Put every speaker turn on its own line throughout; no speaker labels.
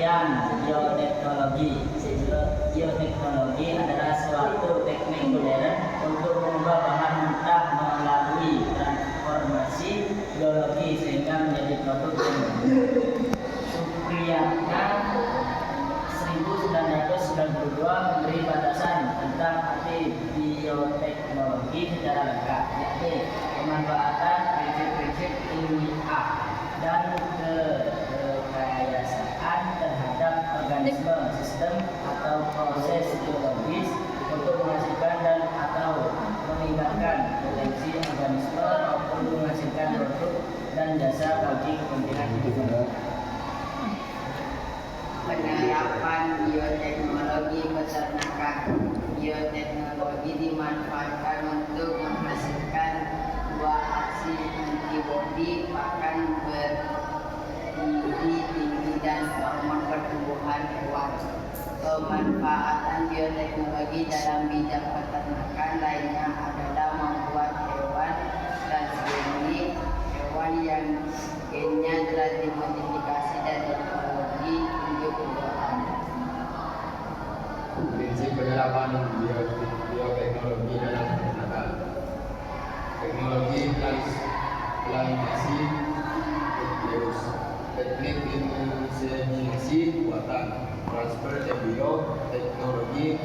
Pengertian bioteknologi. Bioteknologi adalah suatu teknik modern untuk mengubah bahan mentah melalui transformasi biologi sehingga menjadi produk yang baru. Supriyatna 1992 memberi batasan tentang arti bioteknologi secara lengkap, yakni pemanfaatan prinsip-prinsip ilmiah dan kekayasaan terhadap organisme, sistem atau proses biologis untuk menghasilkan dan atau meningkatkan potensi organisme maupun menghasilkan produk dan jasa bagi kepentingan hidup.
Penerapan bioteknologi peternakan. Bioteknologi dimanfaatkan untuk menghasilkan dua aksi antibodi pakan bergizi tinggi dan hormon pertumbuhan hewan. Pemanfaatan bioteknologi dalam bidang peternakan lainnya adalah membuat hewan transgenik, hewan yang gennya telah dimodifikasi dan teknologi induk buatan.
Prinsip penerapan bioteknologi dalam peternakan. Teknologi plantasi virus, teknik inseminasi buatan, transfer embrio, teknologi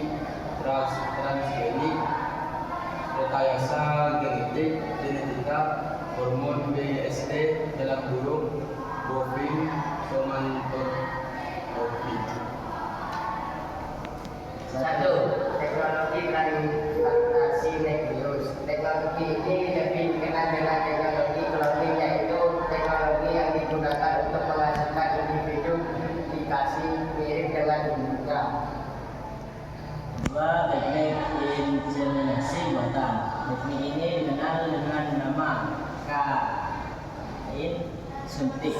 transgenik, rekayasa genetika, hormon BST dalam burung, bovin, somatotrofi.
1. Teknologi plantasi virus. Teknologi ini lebih dikenal dengan teknologi cloning, yaitu teknologi yang digunakan untuk menghasilkan individu duplikasi mirip dengan induknya.
2. Teknik inseminasi buatan. Teknik ini dikenal dengan nama kain suntik.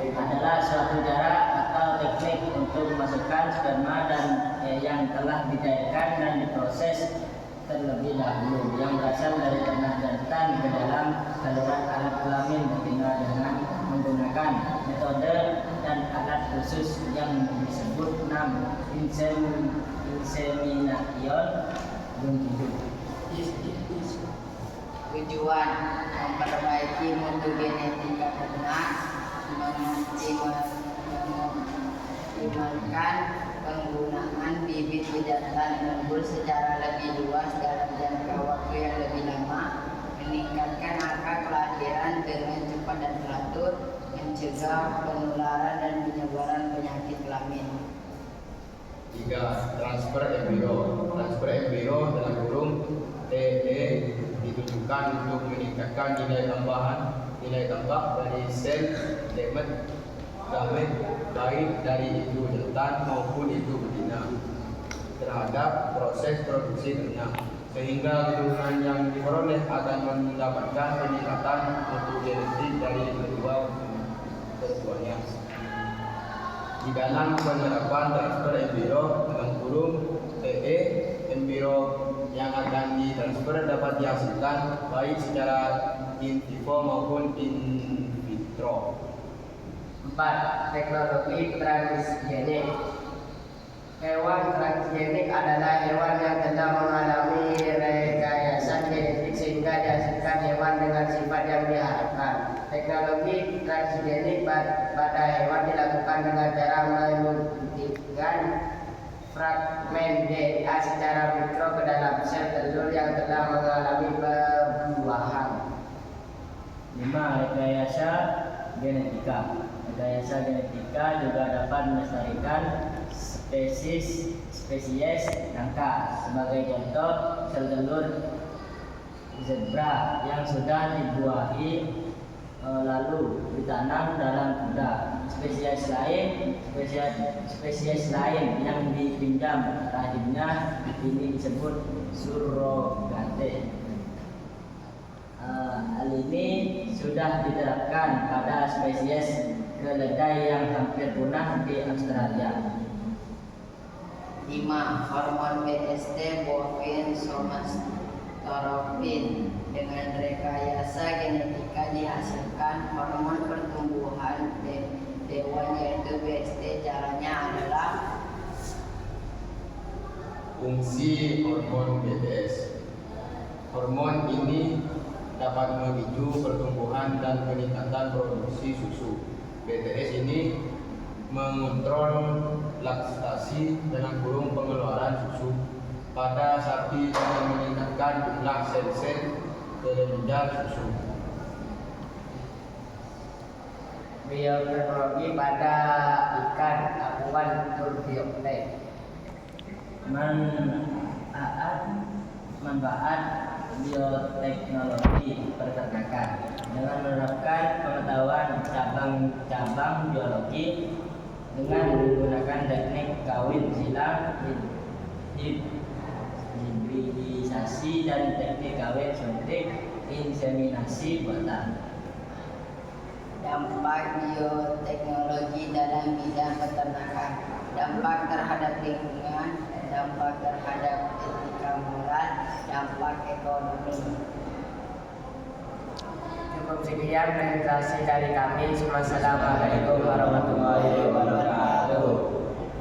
Adalah suatu cara atau teknik untuk memasukkan sperma dan yang telah dicairkan dan diproses terlebih dahulu yang berasal dari ternak jantan ke dalam saluran alat kelamin betina dengan menggunakan metode dan alat khusus yang disebut insemination hidup.
Tujuan memperbaiki mutu genetika ternak, mengoptimalkan penggunaan bibit jantan unggul secara lebih luas dalam jangka waktu yang lebih lama, meningkatkan angka kelahiran dengan cepat dan teratur, mencegah penularan dan penyebaran penyakit kelamin.
3. Transfer embrio. Transfer embrio dalam kurung TE ditujukan untuk meningkatkan nilai tambah dari sel gamet baik dari induk jantan maupun induk betina terhadap proses produksi ternak, sehingga keturunan yang diperoleh akan mendapatkan peningkatan mutu genetik dari keduanya. Di dalam penerapan transfer embrio dalam kurung TE, embrio yang akan ditransfer dapat dihasilkan baik secara in vivo maupun in vitro.
4. Teknologi transgenik. Hewan transgenik adalah hewan yang telah mengalami rekayasa genetik sehingga dihasilkan hewan dengan sifat yang diharapkan. Teknologi transgenik pada hewan dilakukan dengan cara menyuntikkan fragmen DNA secara mikro ke dalam sel telur yang telah mengalami pembuahan.
5. Rekayasa genetika. Rekayasa genetika juga dapat melestarikan spesies nangka. Sebagai contoh, sel telur zebra yang sudah dibuahi lalu ditanam dalam kuda. Spesies lain yang dipinjam rahimnya ini disebut surrogate. Hal ini sudah diterapkan pada spesies keledai yang hampir punah di Australia.
5. Hormon BST bovin somatotropin. Dengan rekayasa genetika dihasilkan hormon pertumbuhan hewan yaitu WST caranya adalah
fungsi hormon BTS. Hormon ini dapat memicu pertumbuhan dan peningkatan produksi susu. BTS ini mengontrol laktasi dalam kurung pengeluaran susu pada sapi dengan meningkatkan jumlah sel-sel kelenjar susu.
Bioteknologi pada ikan apuan turbioptek.
Manfaat bioteknologi peternakan dengan menerapkan pengetahuan cabang-cabang biologi dengan menggunakan teknik kawin silang, hibridisasi dan teknik kawin suntik, inseminasi buatan.
dampak bioteknologi dalam bidang peternakan, dampak terhadap lingkungan, dampak terhadap etika moral, dampak ekonomi.
Cukup sekian presentasi dari kami. Wassalamualaikum warahmatullahi wabarakatuh.